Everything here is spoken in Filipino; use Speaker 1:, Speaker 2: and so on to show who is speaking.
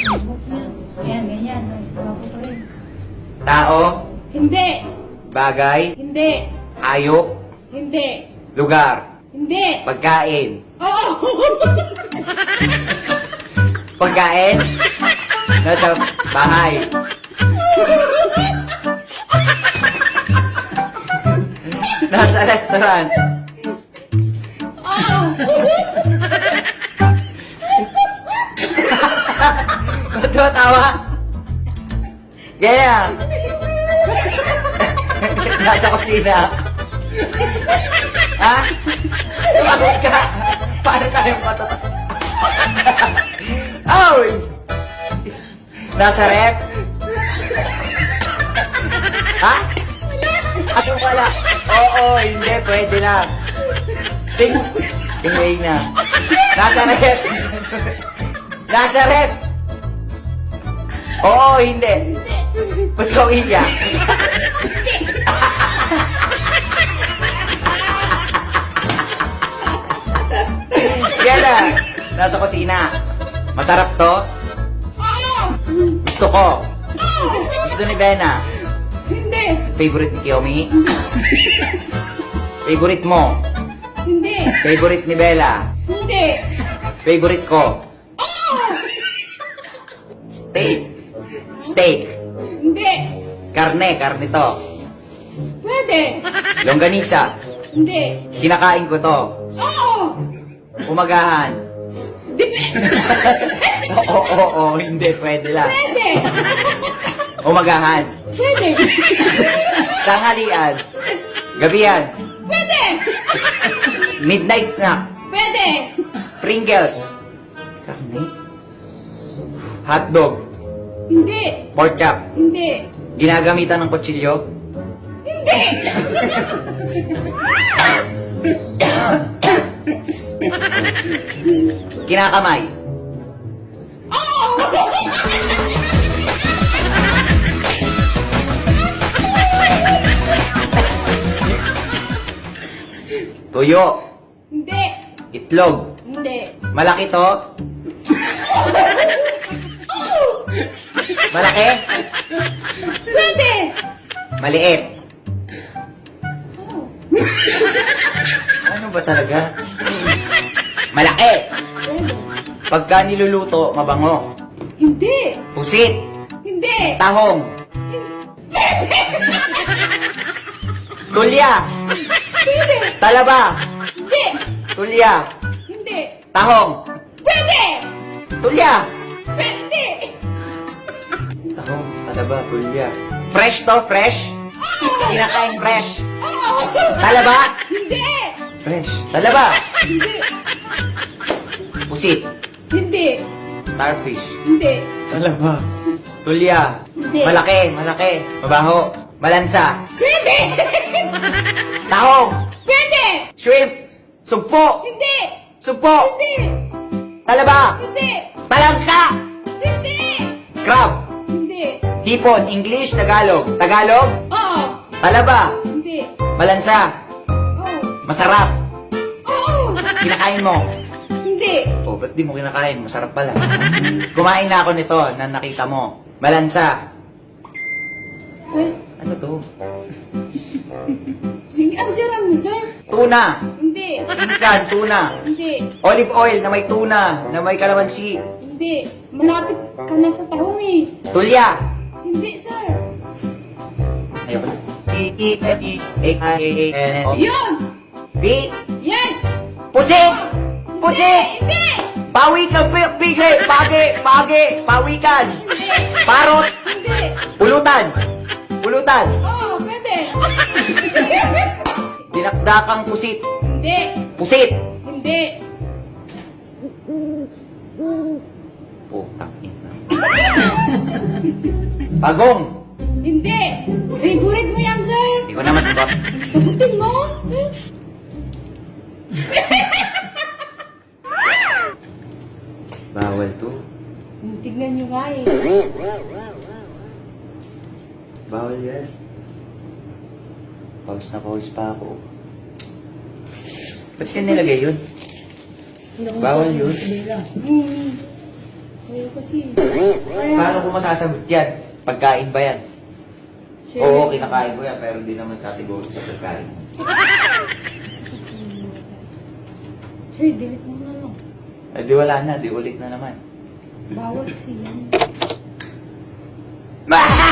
Speaker 1: Ayan, ganyan. Ako pa rin.
Speaker 2: Tao,
Speaker 1: Hindi.
Speaker 2: bagay,
Speaker 1: Hindi.
Speaker 2: hayop,
Speaker 1: Hindi.
Speaker 2: lugar,
Speaker 1: Hindi.
Speaker 2: pagkain.
Speaker 1: Oo.
Speaker 2: Pagkain, nasa bahay. Nasa restaurant. Ba't tumatawa? Kaya. Nasa kusina. Ha? Sumagot ka. Paano kayong matatawa? Oy! Nasa rep? Ha? Ano pala? Oo, hindi. Pwede na. Tingway na. Nasa rep? Nasa rep? Oo, hindi. Ba't ka umiiyak? Yan na. Nasa kusina. Masarap to? Gusto ko. Gusto ni Bena.
Speaker 1: Hindi.
Speaker 2: Favorite ni Kiyomi? Favorite mo?
Speaker 1: Hindi.
Speaker 2: Favorite ni Bella?
Speaker 1: Hindi.
Speaker 2: Favorite ko? Steak. Steak.
Speaker 1: Hindi.
Speaker 2: Karne to.
Speaker 1: Pwede.
Speaker 2: Longganisa.
Speaker 1: Hindi.
Speaker 2: Kinakain ko to.
Speaker 1: Oo.
Speaker 2: Umagahan.
Speaker 1: Depende.
Speaker 2: Oo, hindi. Pwede lang.
Speaker 1: Pwede.
Speaker 2: Umagahan.
Speaker 1: Pwede.
Speaker 2: Tanghalian. Gabihan.
Speaker 1: Pwede.
Speaker 2: Midnight snack.
Speaker 1: Pwede.
Speaker 2: Pringles. Karne. Hotdog.
Speaker 1: Hindi.
Speaker 2: Pork chop.
Speaker 1: Hindi.
Speaker 2: Ginagamitan ng kutsilyo.
Speaker 1: Hindi.
Speaker 2: Kinakamay. Tuyo.
Speaker 1: Hindi.
Speaker 2: Itlog.
Speaker 1: Hindi.
Speaker 2: Malaki to? Malaki?
Speaker 1: Pwede.
Speaker 2: Maliit. Ano ba talaga? Malaki. Pagka niluluto, mabango.
Speaker 1: Hindi.
Speaker 2: Pusit.
Speaker 1: Hindi.
Speaker 2: Tahong. Tulya.
Speaker 1: Pwede.
Speaker 2: Talaba.
Speaker 1: Hindi.
Speaker 2: Tulya.
Speaker 1: Hindi.
Speaker 2: Tahong.
Speaker 1: Pwede.
Speaker 2: Tulya.
Speaker 1: Pwede.
Speaker 2: Tahong, talaba, tulya. Fresh to, fresh? Kinakain fresh.
Speaker 1: Oo.
Speaker 2: Talaba.
Speaker 1: Hindi.
Speaker 2: Fresh. Talaba.
Speaker 1: Hindi.
Speaker 2: Pusit.
Speaker 1: Hindi.
Speaker 2: Starfish.
Speaker 1: Hindi.
Speaker 2: Talaba. Tulya.
Speaker 1: Hindi.
Speaker 2: Malaki. Mabaho. Malansa.
Speaker 1: Pwede.
Speaker 2: Tahong.
Speaker 1: Pwede.
Speaker 2: Shrimp. Sugpo.
Speaker 1: Hindi.
Speaker 2: Sugpo.
Speaker 1: Hindi.
Speaker 2: Talaba.
Speaker 1: Hindi.
Speaker 2: Talangka.
Speaker 1: Hindi.
Speaker 2: Crab.
Speaker 1: Hindi.
Speaker 2: Hipon. English. Tagalog. Tagalog.
Speaker 1: Oo.
Speaker 2: Talaba.
Speaker 1: Hindi.
Speaker 2: Malansa.
Speaker 1: Oo.
Speaker 2: Masarap.
Speaker 1: Oo.
Speaker 2: Kinakain mo.
Speaker 1: Hindi.
Speaker 2: Oh, ba't di mo kinakain? Masarap pala. Kumain na ako nito na nakita mo. Malansa.
Speaker 1: Ay,
Speaker 2: Ano to?
Speaker 1: sige, ang sarap mo, sir.
Speaker 2: Tuna.
Speaker 1: Hindi.
Speaker 2: Incan, tuna.
Speaker 1: Hindi.
Speaker 2: Olive oil na may tuna, na may kalamansi.
Speaker 1: Hindi. Malapit ka na sa tahong eh.
Speaker 2: Tulya.
Speaker 1: Hindi, sir.
Speaker 2: Ayoko na. E-E-F-E-A-I-A-N.
Speaker 1: Yun!
Speaker 2: B.
Speaker 1: Yes!
Speaker 2: Pusit! Pusit!
Speaker 1: Hindi!
Speaker 2: Pawikan, pigay, pawikan.
Speaker 1: Hindi!
Speaker 2: Parot.
Speaker 1: Hindi!
Speaker 2: Pulutan. Pulutan.
Speaker 1: Oo, pwede!
Speaker 2: Dinakdakang pusit.
Speaker 1: Hindi!
Speaker 2: Pusit.
Speaker 1: Hindi!
Speaker 2: Putang ina. Pagong.
Speaker 1: Hindi! Favorite mo yan, sir!
Speaker 2: Hindi ko na masagot.
Speaker 1: Sagutin mo, sir!
Speaker 2: Bawal to.
Speaker 1: Tignan nyo nga eh.
Speaker 2: Bawal yan. Pawis na pawis pa ako. Ba't yan nilagay yun? Bawal yun.
Speaker 1: Ayaw kasi.
Speaker 2: Paano ko masasagot yan? Pagkain ba yan?
Speaker 1: Sir,
Speaker 2: Oo, kinakain ko yan, pero hindi naman category sa pagkain.
Speaker 1: Sir, delete mo na no.
Speaker 2: Eh di wala na, di ulit na naman.
Speaker 1: Bawal kasi yan.
Speaker 2: Ah!